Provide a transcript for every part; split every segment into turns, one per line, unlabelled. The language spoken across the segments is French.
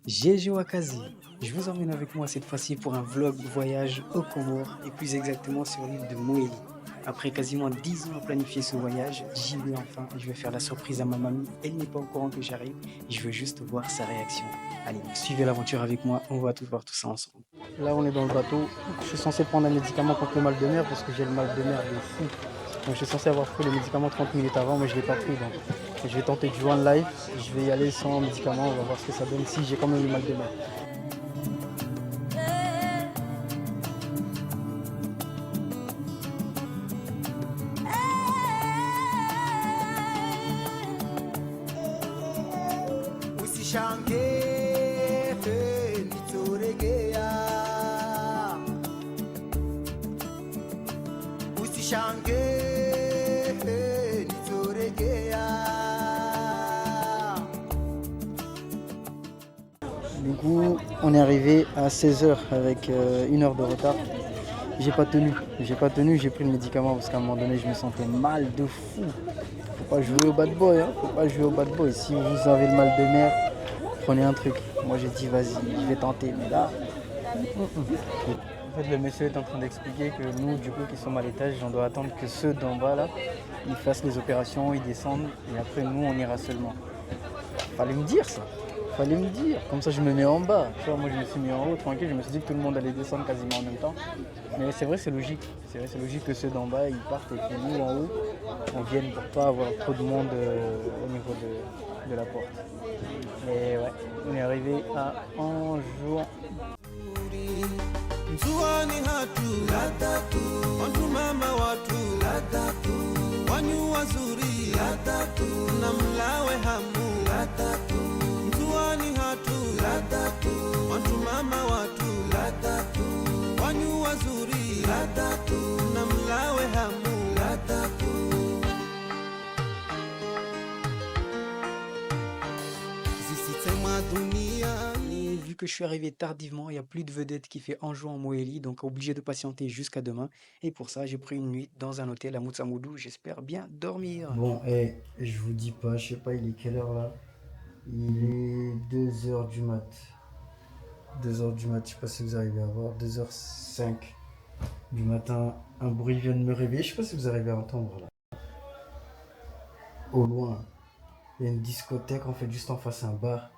Jejo Wakazi, je vous emmène avec moi cette fois-ci pour un vlog voyage aux Comores et plus exactement sur l'île de Moélie. Après quasiment 10 ans à planifier ce voyage, j'y vais enfin et je vais faire la surprise à ma mamie. Elle n'est pas au courant que j'arrive et je veux juste voir sa réaction. Allez, suivez l'aventure avec moi, on va tout voir tout ça ensemble. Là, on est dans le bateau. Je suis censé prendre un médicament contre le mal de mer parce que j'ai le mal de mer de fou. Donc, je suis censé avoir pris le médicament 30 minutes avant, mais je ne l'ai pas pris. Donc, je vais tenter de jouer en live. Je vais y aller sans médicament. On va voir ce que ça donne si j'ai quand même le mal de mer. Du coup, on est arrivé à 16 h avec 1 heure de retard. J'ai pas tenu, j'ai pris le médicament parce qu'à un moment donné, je me sentais mal de fou. Faut pas jouer au bad boy, hein. Faut pas jouer au bad boy. Si vous avez le mal de mer, prenez un truc. Moi, j'ai dit, vas-y, je vais tenter. Mais là, en fait, le monsieur est en train d'expliquer que nous, du coup, qui sommes à l'étage, on doit attendre que ceux d'en bas, là, ils fassent les opérations, ils descendent. Et après, nous, on ira seulement. Fallait me dire ça. Fallait me dire. Comme ça, je me mets en bas. Tu vois, moi, je me suis mis en haut, tranquille. Je me suis dit que tout le monde allait descendre quasiment en même temps. Mais c'est vrai, c'est logique. C'est vrai, c'est logique que ceux d'en bas, ils partent et que nous, en haut, on vienne pour pas avoir trop de monde au niveau de la porte. Mais ouais, on est arrivé à Anjou.
Nzuani hatu latatu, watu mama watu latatu, wanyu wazuri latatu, na mlawe hamu latatu. Nzuani hatu latatu, watu mama watu latatu, wanyu wazuri latatu, na mlawe hamu latatu. Zisitema dunia.
Et vu que je suis arrivé tardivement, il n'y a plus de vedette qui fait Anjou en Moélie, donc obligé de patienter jusqu'à demain. Et pour ça, j'ai pris une nuit dans un hôtel à Moutsamoudou. J'espère bien dormir. Bon, je vous dis pas, je sais pas, il est quelle heure là? Il est 2 h du mat. 2 h du mat, je sais pas si vous arrivez à voir. 2 h 05 du matin, un bruit vient de me réveiller. Je sais pas si vous arrivez à entendre là. Au loin, il y a une discothèque en fait, juste en face un bar.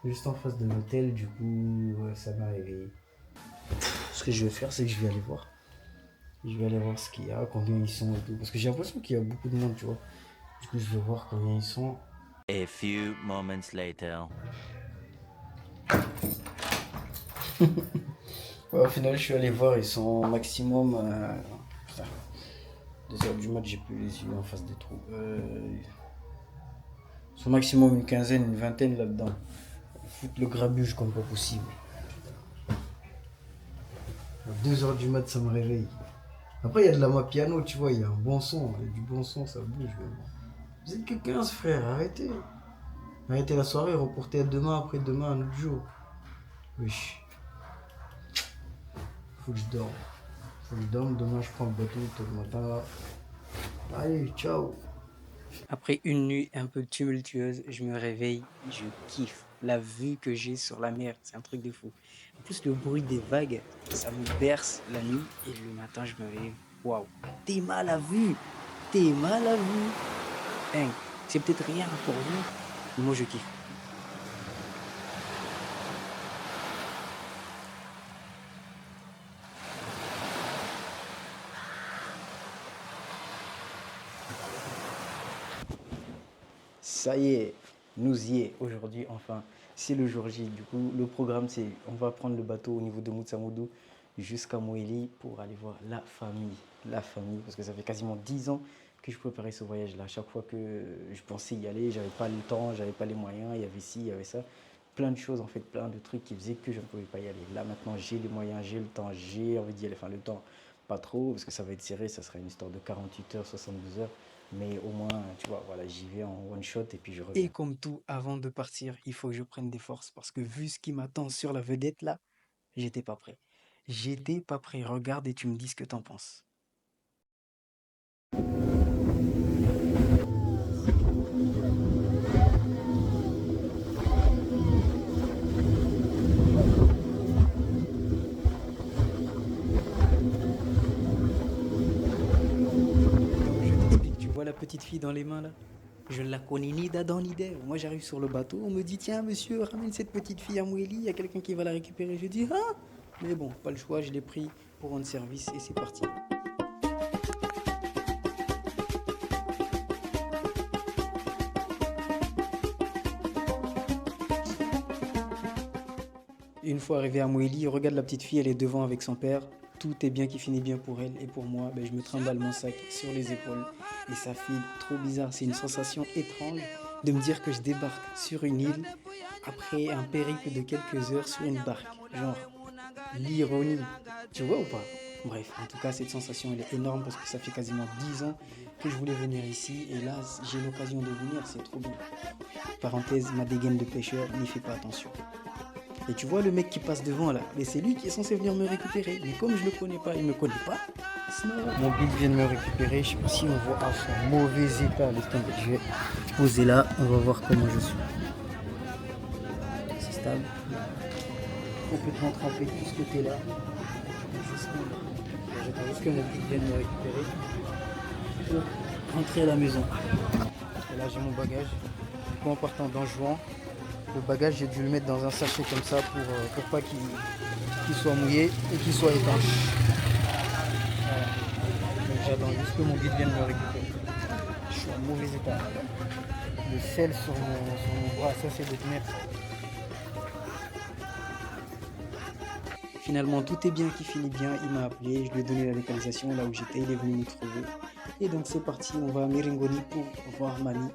Juste en face de l'hôtel, du coup, ouais, ça m'a réveillé. Ce que je vais faire, c'est que je vais aller voir. Je vais aller voir ce qu'il y a, combien ils sont et tout. Parce que j'ai l'impression qu'il y a beaucoup de monde, tu vois. Du coup, je vais voir combien ils sont.
A few moments later.
Ouais, au final, je suis allé voir, ils sont au maximum. 2 h du mat, j'ai plus les yeux en face des trous. Ils sont au maximum une quinzaine, une vingtaine là-dedans. Foutre le grabuge comme pas possible. À 2 h du mat, ça me réveille. Après, il y a de la piano, tu vois, il y a un bon son. Il y a du bon son, ça bouge. Vous êtes que 15, frère, arrêtez. Arrêtez la soirée, reportez à demain, après-demain, un autre jour. Wesh. Faut que je dorme. Demain, je prends le bateau tôt le matin. Allez, ciao. Après une nuit un peu tumultueuse, je me réveille, je kiffe la vue que j'ai sur la mer, c'est un truc de fou. En plus, le bruit des vagues, ça me berce la nuit et le matin, je me réveille. Waouh, t'es mal à vue, t'es mal à vue. Hein, c'est peut-être rien pour vous, mais moi je kiffe. Ça y est, nous y est aujourd'hui, enfin, c'est le jour J. Du coup, le programme, c'est on va prendre le bateau au niveau de Moutsamoudou jusqu'à Moélie pour aller voir la famille. La famille, parce que ça fait quasiment 10 ans que je préparais ce voyage-là. À chaque fois que je pensais y aller, j'avais pas le temps, j'avais pas les moyens, il y avait ci, il y avait ça. Plein de choses, en fait, plein de trucs qui faisaient que je ne pouvais pas y aller. Là, maintenant, j'ai les moyens, j'ai le temps, j'ai envie d'y aller. Enfin, le temps, pas trop, parce que ça va être serré, ça sera une histoire de 48 heures, 72 heures. Mais au moins, tu vois, voilà, j'y vais en one shot et puis je reviens. Et comme tout, avant de partir, il faut que je prenne des forces parce que vu ce qui m'attend sur la vedette là, j'étais pas prêt. J'étais pas prêt. Regarde et tu me dis ce que t'en penses. petite fille dans les mains là. Je ne la connais ni d'Adam ni d'Ève. Moi j'arrive sur le bateau, on me dit tiens monsieur, ramène cette petite fille à Mouéli, il y a quelqu'un qui va la récupérer. Je dis ah. Mais bon, pas le choix, je l'ai pris pour rendre service et c'est parti. Une fois arrivé à Mouéli, regarde la petite fille, elle est devant avec son père. Tout est bien qui finit bien pour elle et pour moi. Je me trimballe mon sac sur les épaules et ça file trop bizarre. C'est une sensation étrange de me dire que je débarque sur une île après un périple de quelques heures sur une barque. Genre, l'ironie, tu vois ou pas? Bref, en tout cas, cette sensation, elle est énorme parce que ça fait quasiment 10 ans que je voulais venir ici et là, j'ai l'occasion de venir, c'est trop bien. Parenthèse, ma dégaine de pêcheur, n'y fais pas attention. Et tu vois le mec qui passe devant là, mais c'est lui qui est censé venir me récupérer. Mais comme je le connais pas, il me connaît pas. Mon guide vient de me récupérer, je sais pas si on voit à son mauvais état. Laisse tomber. Je vais poser là, on va voir comment je suis. C'est stable. Complètement trempé de ce côté-là. J'attends juste que mon guide vienne me récupérer pour rentrer à la maison. Et là j'ai mon bagage. Du coup en partant d'Anjouan, le bagage, j'ai dû le mettre dans un sachet comme ça pour pas qu'il soit mouillé et qu'il soit étanche. Voilà. Donc j'attends juste que mon guide vienne me récupérer. Je suis en mauvais état. Le sel sur mon bras, ça c'est de mettre. Finalement, tout est bien qui finit bien. Il m'a appelé, je lui ai donné la localisation là où j'étais. Il est venu me trouver. Et donc c'est parti, on va à Miringoni pour voir mamie.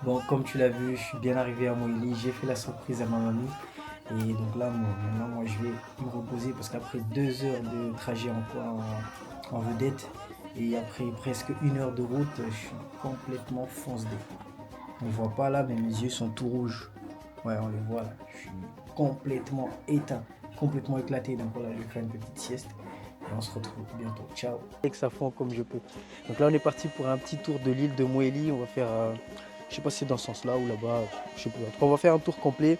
Bon, comme tu l'as vu, je suis bien arrivé à Mouéli, j'ai fait la surprise à ma mamie. Et donc là, moi je vais me reposer parce qu'après 2 heures de trajet en vedette et après presque 1 heure de route, je suis complètement fonce-dé. On ne voit pas là, mais mes yeux sont tout rouges. Ouais, on les voit là. Je suis complètement éteint, complètement éclaté. Donc voilà, je vais faire une petite sieste et on se retrouve bientôt. Ciao. Et que ça fond comme je peux. Donc là, on est parti pour un petit tour de l'île de Mouéli. On va faire, je sais pas si c'est dans ce sens-là ou là-bas, je sais pas. En tout cas, on va faire un tour complet.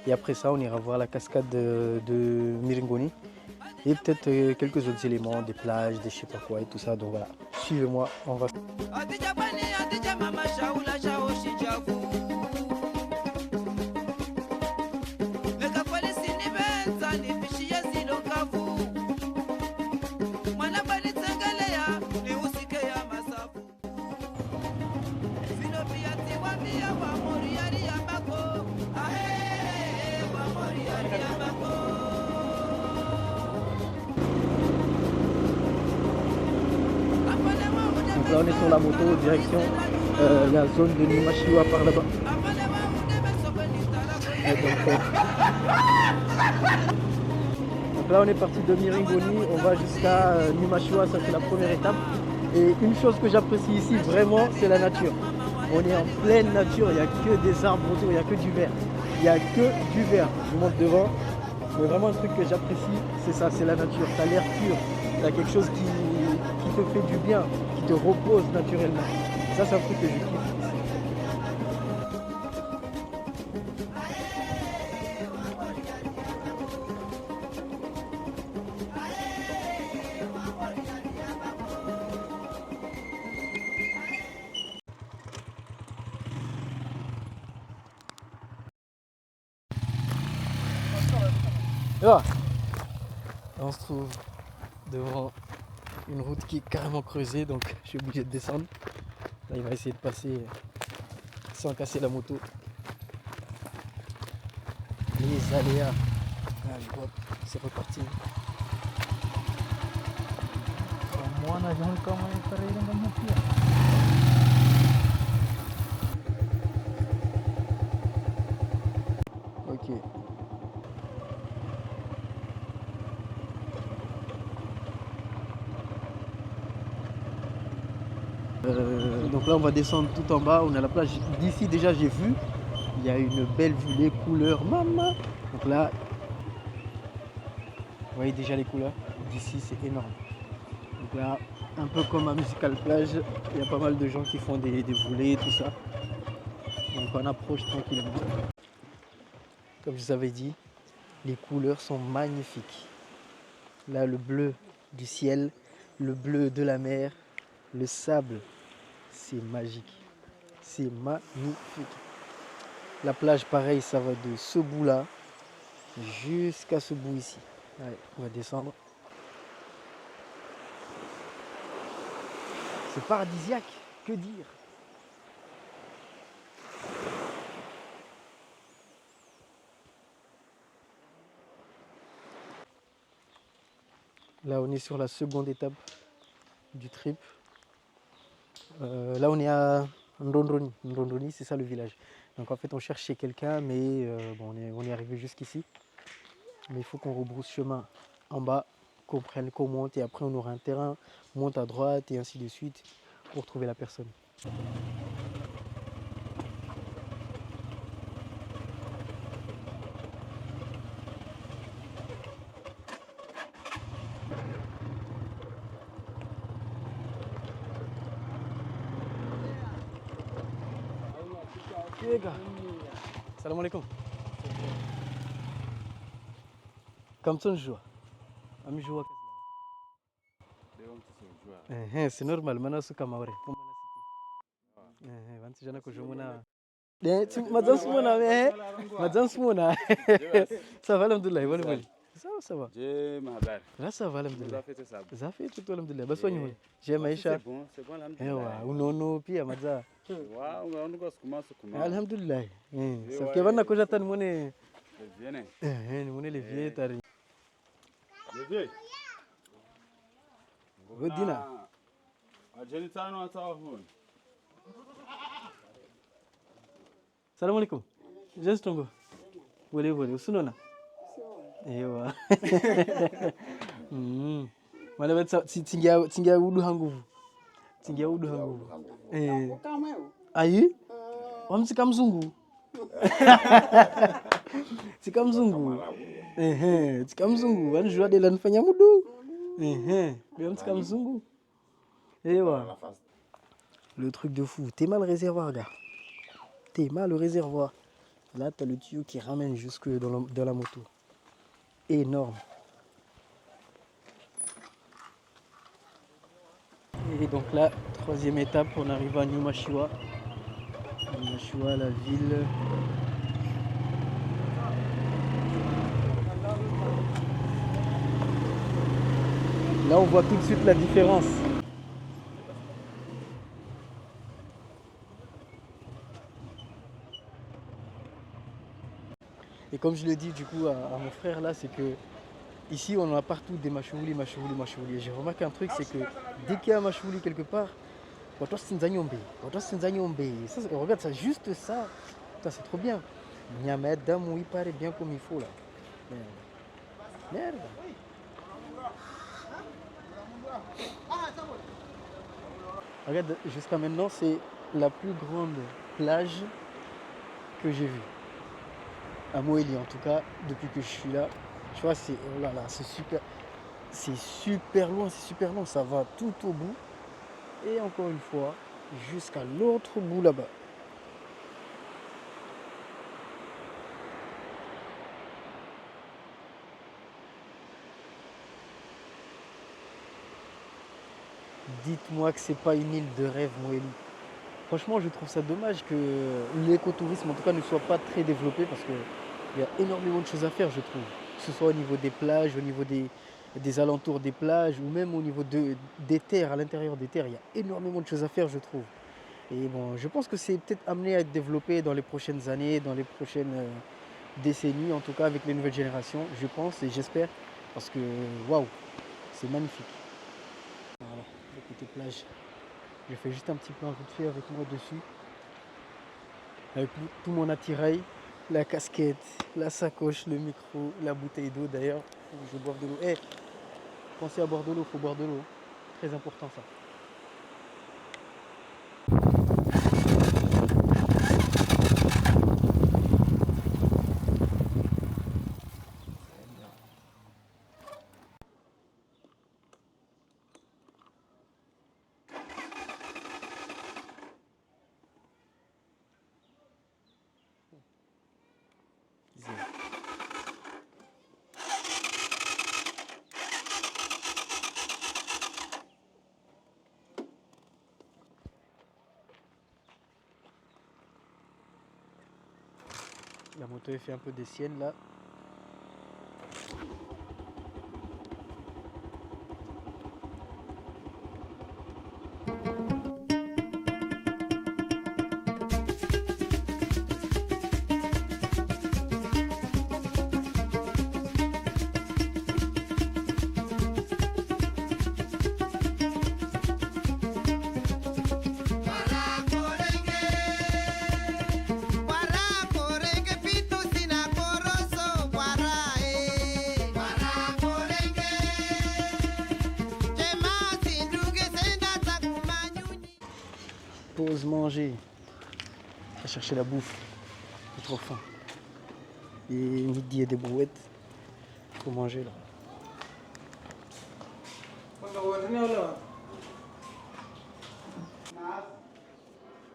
Et après ça, on ira voir la cascade de Miringoni et peut-être quelques autres éléments, des plages, des je sais pas quoi et tout ça. Donc voilà, suivez-moi, on va. Donc là on est sur la moto, direction la zone de Nimashiwa par là-bas. être dans le coin. Donc là on est parti de Miringoni, on va jusqu'à Numashua, ça c'est la première étape. Et une chose que j'apprécie ici vraiment, c'est la nature. On est en pleine nature, il n'y a que des arbres autour, il n'y a que du vert. Il n'y a que du vert. Je vous montre devant. Mais vraiment un truc que j'apprécie, c'est ça, c'est la nature. Tu as l'air pur, tu as quelque chose qui te fait du bien, qui te repose naturellement. Ça c'est un truc que je kiffe. Là, on se trouve devant une route qui est carrément creusée, donc je suis obligé de descendre. Là, il va essayer de passer sans casser la moto. Les aléas. Allez, hop, c'est reparti. Ok. Donc là on va descendre tout en bas, on est à la plage. D'ici déjà j'ai vu, il y a une belle vue, les couleurs, maman. Donc là, vous voyez déjà les couleurs, d'ici c'est énorme. Donc là, un peu comme à Musical Plage, il y a pas mal de gens qui font des volées, tout ça. Donc on approche tranquillement. Comme je vous avais dit, les couleurs sont magnifiques. Là le bleu du ciel, le bleu de la mer, le sable. C'est magique, c'est magnifique. La plage, pareil, ça va de ce bout-là jusqu'à ce bout ici. Allez, on va descendre. C'est paradisiaque, que dire? Là, on est sur la seconde étape du trip. Là, on est à Ndondoni. Ndondoni, c'est ça le village. Donc, en fait, on cherchait quelqu'un, mais bon, on est arrivé jusqu'ici. Mais il faut qu'on rebrousse chemin en bas, qu'on prenne, qu'on monte, et après, on aura un terrain, on monte à droite, et ainsi de suite, pour trouver la personne. Salam alaikum. Comme ça, on joue. On joue. C'est normal, maintenant c'est comme ça. Ça va, alhamdoulilah. Ça va. Là, ça va, alhamdoulilah. Ça fait tout, alhamdoulilah. Bah, soigne-moi. J'ai Maïcha.
C'est bon, alhamdoulilah.
Unono, pia, Madza.
Wow, on va se
Alhamdoulilah. Ça fait que je t'ai demandé.
Viens.
Les vieux, t'as rien.
Les vieux.
Godina. Salam alaikum. Just tongo. Wole, usunona. Ewa. Wala bet tingia udu hanguvu. Tingia udu hanguvu. Ayi? Wamsika mzungu. Sika mzungu. Sika mzungu. Wanjua de lanfanya mudu. Wamsika mzungu. Ewa. Le truc de fou. T'es mal le réservoir, gars. T'es mal le réservoir. Là, t'as le tuyau qui ramène jusque dans la moto. Énorme. Et donc là, troisième étape, on arrive à Numashua. Numashua, la ville. Là, on voit tout de suite la différence. Et comme je le dis du coup à mon frère là, c'est que ici on en a partout des machouli. Et j'ai remarqué un truc, c'est que dès qu'il y a un machouli quelque part, regarde ça, juste ça, c'est trop bien. Niamey Dame, il paraît bien comme il faut là. Merde. Merde. Regarde, jusqu'à maintenant, c'est la plus grande plage que j'ai vue. À Moélie, en tout cas, depuis que je suis là. Tu vois, c'est oh là là, c'est super loin, c'est super long. Ça va tout au bout. Et encore une fois, jusqu'à l'autre bout là-bas. Dites-moi que c'est pas une île de rêve, Moélie. Franchement, je trouve ça dommage que l'écotourisme, en tout cas, ne soit pas très développé parce qu'il y a énormément de choses à faire, je trouve. Que ce soit au niveau des plages, au niveau des alentours des plages ou même au niveau des terres, à l'intérieur des terres, il y a énormément de choses à faire, je trouve. Et bon, je pense que c'est peut-être amené à être développé dans les prochaines années, dans les prochaines décennies, en tout cas avec les nouvelles générations, je pense et j'espère, parce que waouh, c'est magnifique. Voilà, le côté plage. J'ai fait juste un petit plan vite fait avec moi dessus, avec tout mon attirail, la casquette, la sacoche, le micro, la bouteille d'eau d'ailleurs. Je bois de l'eau. Eh, pensez à boire de l'eau, il faut boire de l'eau. Très important ça. La moto elle fait un peu des siennes là. Pause manger. On va chercher la bouffe. J'ai trop faim. Et midi et des brouettes. Faut manger là.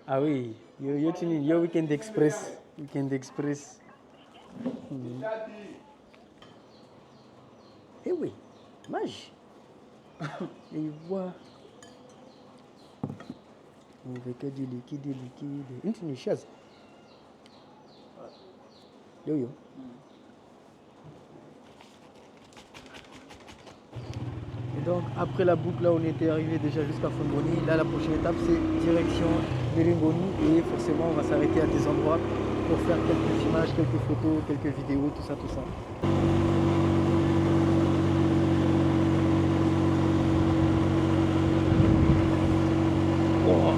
Ah oui, yo Weekend Express. Weekend Express. Eh oui, mage. Et voilà. On veut que du liquide. Une chaise. Yo. Et donc après la boucle là on était arrivé déjà jusqu'à Fongoni. Là la prochaine étape c'est direction Miringoni et forcément on va s'arrêter à des endroits pour faire quelques images, quelques photos, quelques vidéos, tout ça. Oh.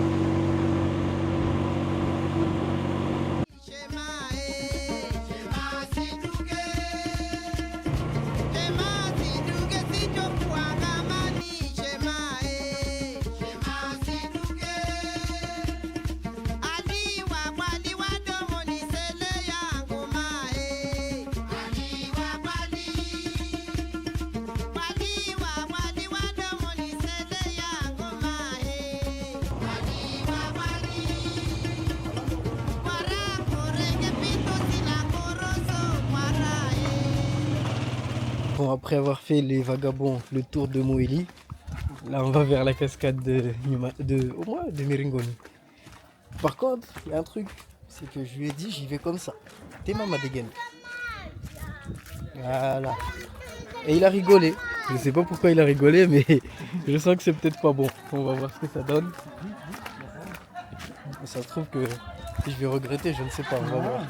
Bon, après avoir fait les vagabonds, le tour de Moélie, là on va vers la cascade de Miringoni. Par contre, il y a un truc, c'est que je lui ai dit j'y vais comme ça. T'es maman dégaine. Voilà. Et il a rigolé. Je sais pas pourquoi il a rigolé, mais je sens que c'est peut-être pas bon. On va voir ce que ça donne. Ça se trouve que je vais regretter, je ne sais pas. On va voir.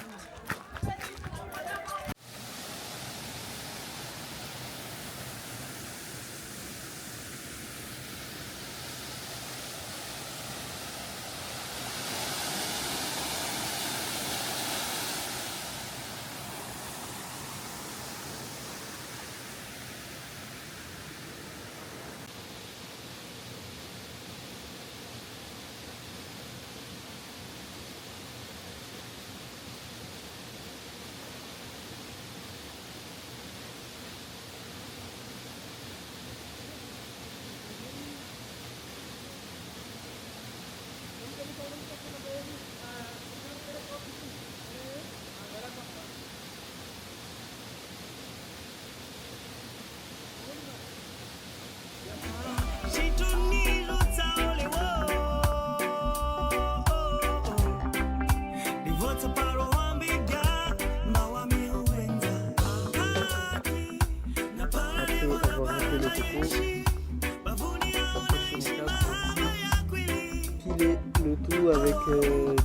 salé le tout avec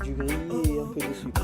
du gris et un peu de sucre.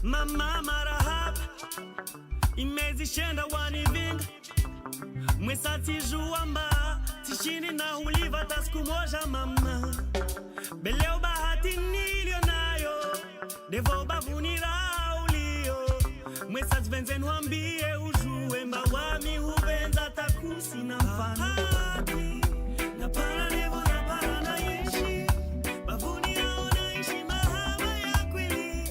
Mama marahaba imezishenda wanivinga mwesa tijuamba tishini na uliva ta siku moja mama beleo bahati nilio nayo devo bavunira ulio mwesa tivenze nwambie ujue mba wami huvenza takusi na mfano na para devo na para na ishi bavunira unaishi mahaba ya kweli.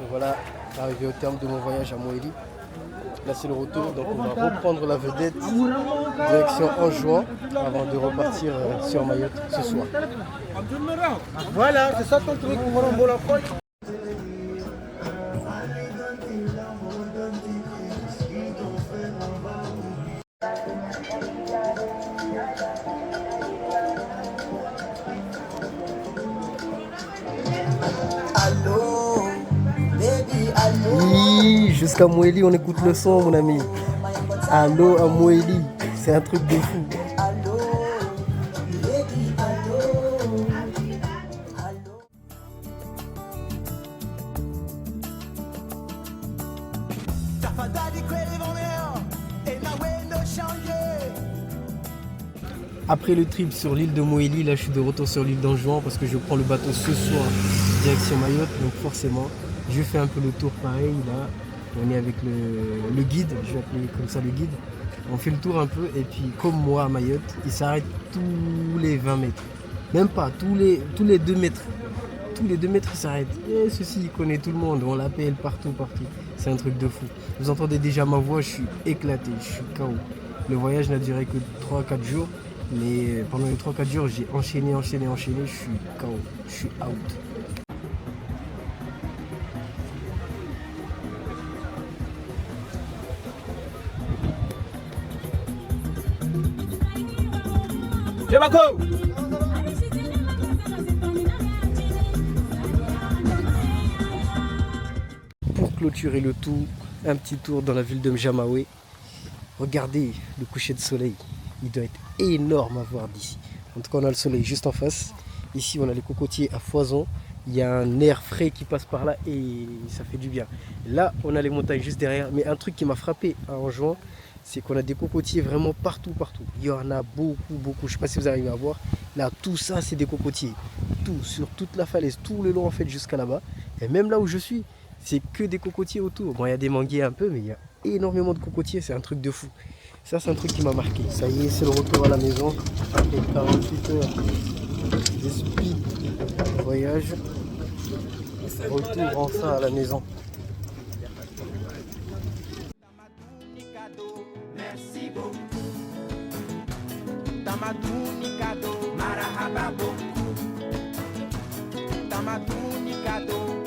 Voilà, arrivé au terme de mon voyage à Moélie. Là c'est le retour, donc on va reprendre la vedette direction Anjouan avant de repartir sur Mayotte ce soir.
Voilà, c'est ça ton truc,
Oui, jusqu'à Moélie, on écoute le son, mon ami. Allô à Moélie, c'est un truc de fou. Après le trip sur l'île de Moélie, là je suis de retour sur l'île d'Anjouan parce que je prends le bateau ce soir direction Mayotte, donc forcément je fais un peu le tour pareil là. On est avec le guide, je vais appeler comme ça le guide. On fait le tour un peu et puis comme moi à Mayotte, il s'arrête tous les 20 mètres. Même pas, tous les 2 mètres. Tous les 2 mètres il s'arrête. Et ceci il connaît tout le monde, on l'appelle partout. C'est un truc de fou. Vous entendez déjà ma voix, je suis éclaté, je suis KO. Le voyage n'a duré que 3-4 jours. Mais pendant les 3-4 jours, j'ai enchaîné, je suis KO, je suis out. Pour clôturer le tout, un petit tour dans la ville de Mjamawe. Regardez le coucher de soleil. Il doit être énorme à voir d'ici. En tout cas, on a le soleil juste en face. Ici, on a les cocotiers à foison. Il y a un air frais qui passe par là et ça fait du bien. Là, on a les montagnes juste derrière. Mais un truc qui m'a frappé en juin, c'est qu'on a des cocotiers vraiment partout. Il y en a beaucoup. Je ne sais pas si vous arrivez à voir. Là, tout ça, c'est des cocotiers. Tout, sur toute la falaise, tout le long en fait jusqu'à là-bas. Et même là où je suis, c'est que des cocotiers autour. Bon, il y a des manguiers un peu, mais il y a énormément de cocotiers. C'est un truc de fou. Ça, c'est un truc qui m'a marqué. Ça y est, c'est le retour à la maison. Après 48 heures de speed voyage. Retour enfin à la maison.
Merci beaucoup. Tamaduni cadeau, marahaba beaucoup. Tamaduni cadeau.